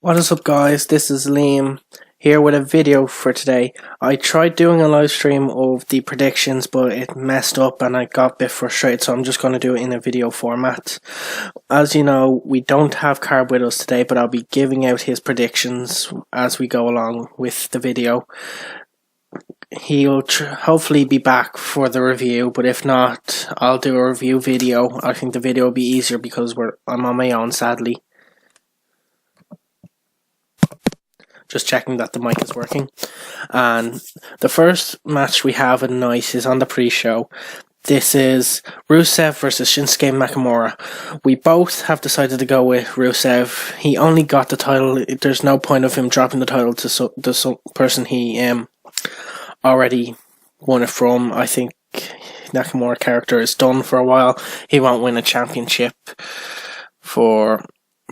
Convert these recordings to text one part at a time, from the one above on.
What is up, guys? This is Liam here with a video for today. I tried doing a live stream of the predictions, but it messed up and I got a bit frustrated, so I'm just going to do it in a video format. As you know, we don't have Carb with us today, but I'll be giving out his predictions as we go along with the video. He'll hopefully be back for the review, but if not, I'll do a review video. I think the video will be easier because I'm on my own, sadly. Just checking that the mic is working. And the first match we have at night is on the pre-show. This is Rusev versus Shinsuke Nakamura. We both have decided to go with Rusev. He only got the title. There's no point of him dropping the title to the person he already won it from. I think Nakamura character is done for a while. He won't win a championship for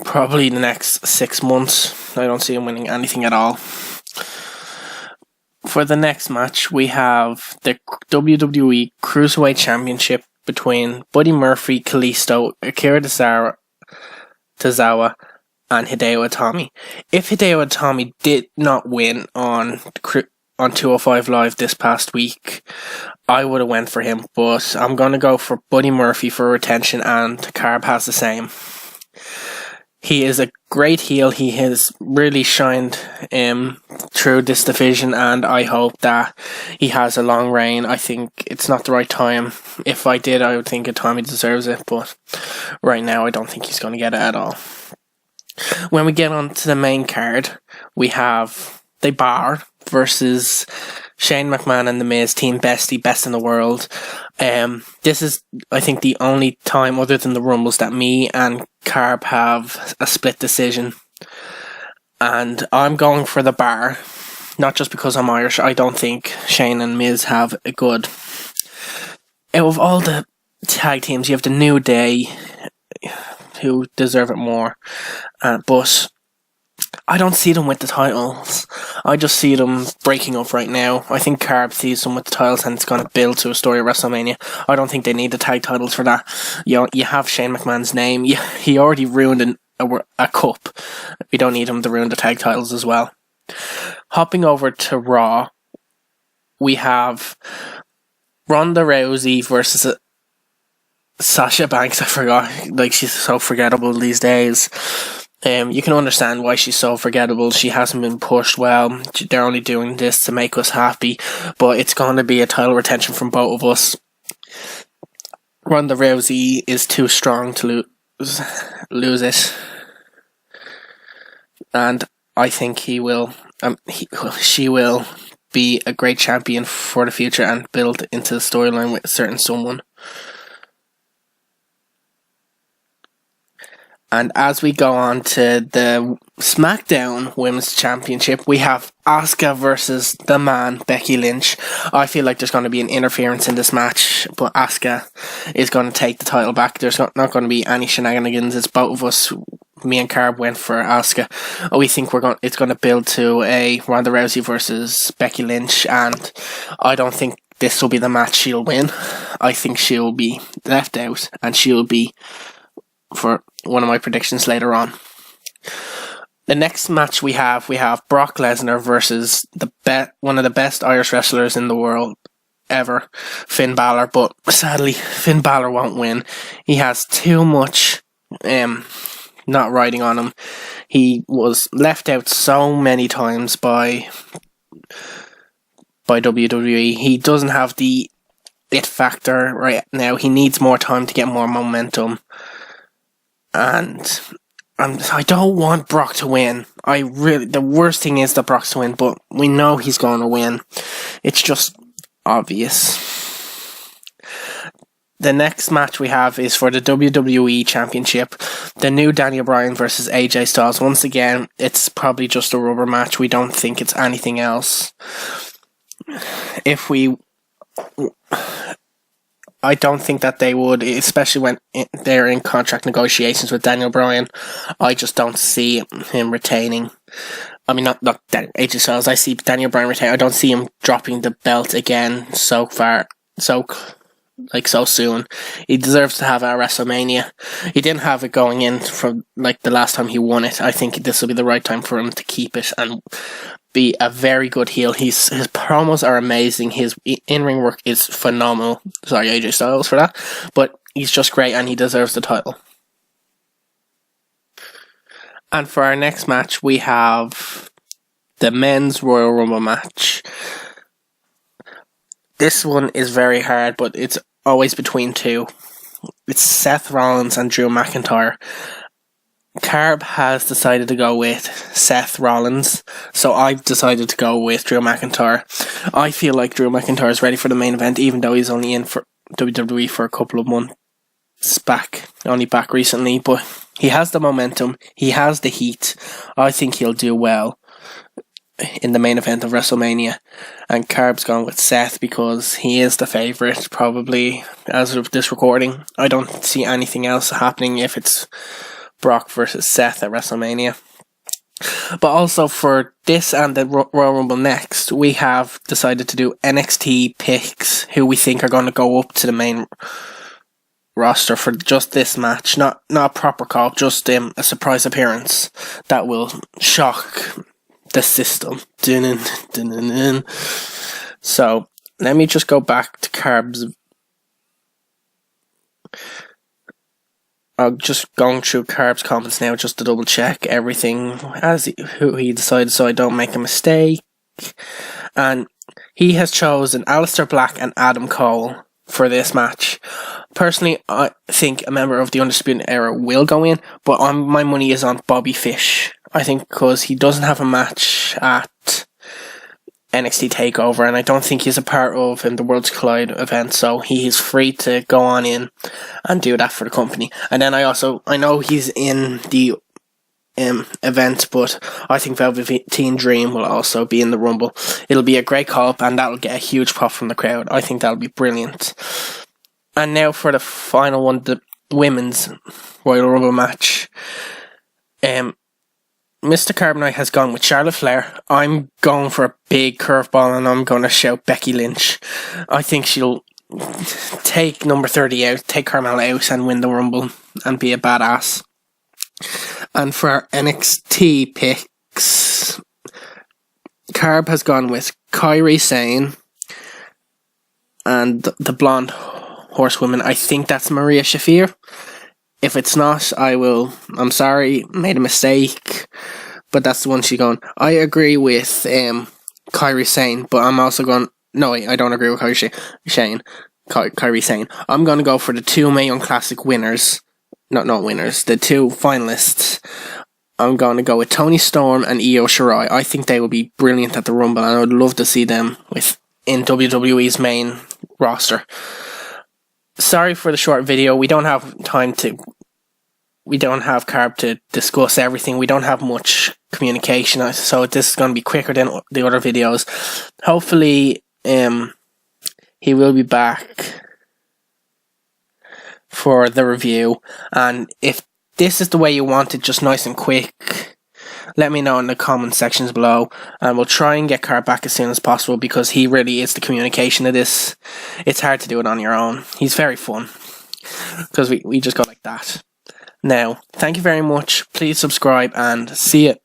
probably the next 6 months. I don't see him winning anything at all. For the next match, we have the WWE Cruiserweight Championship between Buddy Murphy, Kalisto, Akira Tozawa, and Hideo Itami. If Hideo Itami did not win on 205 Live this past week, I would have went for him, but I'm going to go for Buddy Murphy for retention, and Carb has the same. He is a great heel. He has really shined through this division, and I hope that he has a long reign. I think it's not the right time. If I did, I would think Itami deserves it, but right now I don't think he's going to get it at all. When we get on to the main card, we have The Bar versus Shane McMahon and The Miz, Team Bestie, best in the world. This is, I think, the only time other than the Rumbles that me and Carb have a split decision. And I'm going for The Bar, not just because I'm Irish. I don't think Shane and Miz have a good... Out of all the tag teams, you have the New Day, who deserve it more. But I don't see them with the titles. I just see them breaking up right now. I think Carb sees them with the titles and it's going to build to a story of WrestleMania. I don't think they need the tag titles for that. You have Shane McMahon's name. He already ruined a cup. We don't need him to ruin the tag titles as well. Hopping over to Raw, we have Ronda Rousey versus Sasha Banks. I forgot. She's so forgettable these days. You can understand why she's so forgettable. She hasn't been pushed well. They're only doing this to make us happy, but it's going to be a title retention from both of us. Ronda Rousey is too strong to lose it, and I think she will be a great champion for the future and build into the storyline with a certain someone. And as we go on to the SmackDown Women's Championship, we have Asuka versus the man, Becky Lynch. I feel like there's going to be an interference in this match, but Asuka is going to take the title back. There's not going to be any shenanigans. It's both of us. Me and Carb went for Asuka. We think it's going to build to a Ronda Rousey versus Becky Lynch, and I don't think this will be the match she'll win. I think she'll be left out, and she'll be for one of my predictions later on. The next match we have Brock Lesnar versus one of the best Irish wrestlers in the world ever, Finn Balor, but sadly Finn Balor won't win. He has too much not riding on him. He was left out so many times by WWE. He doesn't have the it factor right now. He needs more time to get more momentum. And I don't want Brock to win. The worst thing is that Brock's to win, but we know he's going to win. It's just obvious. The next match we have is for the WWE Championship. The new Daniel Bryan versus AJ Styles. Once again, it's probably just a rubber match. We don't think it's anything else. I don't think that they would, especially when they're in contract negotiations with Daniel Bryan. I just don't see him retaining. I mean, not AJ Styles. I see Daniel Bryan retain. I don't see him dropping the belt again so like so soon. He deserves to have it at WrestleMania. He didn't have it going in from like the last time he won it. I think this will be the right time for him to keep it and be a very good heel. His promos are amazing. His in-ring work is phenomenal. Sorry, AJ Styles, for that. But he's just great and he deserves the title. And for our next match, we have the Men's Royal Rumble match. This one is very hard, but it's always between two. It's Seth Rollins and Drew McIntyre. Carb has decided to go with Seth Rollins, so I've decided to go with Drew McIntyre. I feel like Drew McIntyre is ready for the main event, even though he's only in for WWE for a couple of months back, only back recently, but he has the momentum, he has the heat. I think he'll do well in the main event of WrestleMania, and Carb's gone with Seth because he is the favourite, probably, as of this recording. I don't see anything else happening if it's Brock versus Seth at WrestleMania. But also for this and the Royal Rumble next, we have decided to do NXT picks who we think are going to go up to the main roster for just this match. Not a proper call, just a surprise appearance that will shock the system. So let me just go back to Carb's. I'm just going through Carb's comments now just to double check everything as who he decided, so I don't make a mistake. And he has chosen Aleister Black and Adam Cole for this match. Personally, I think a member of the Undisputed Era will go in, but my money is on Bobby Fish. I think because he doesn't have a match at NXT TakeOver, and I don't think he's a part of the Worlds Collide event, so he is free to go on in and do that for the company. And then I know he's in the event, but I think Velveteen Dream will also be in the Rumble. It'll be a great call-up, and that'll get a huge pop from the crowd. I think that'll be brilliant. And now for the final one, the Women's Royal Rumble match. Mr. Carbonite has gone with Charlotte Flair. I'm going for a big curveball and I'm going to shout Becky Lynch. I think she'll take number 30 out, take Carmella out and win the Rumble and be a badass. And for our NXT picks, Carb has gone with Kairi Sane and the blonde horsewoman. I think that's Maria Shafir. If it's not, I'm sorry, made a mistake, but that's the one she's going. I agree with Kairi Sane, but I'm also going, no, I don't agree with Kairi Sane. I'm going to go for the two Mae Young Classic winners, not winners, the two finalists. I'm going to go with Toni Storm and Io Shirai. I think they will be brilliant at the Rumble, and I would love to see them in WWE's main roster. Sorry for the short video. We don't have Carb to discuss everything. We don't have much communication, so this is going to be quicker than the other videos. Hopefully, he will be back for the review. And if this is the way you want it, just nice and quick, let me know in the comment sections below, and we'll try and get Carb back as soon as possible because he really is the communication of this. It's hard to do it on your own. He's very fun because we just go like that. Now, thank you very much. Please subscribe and see you.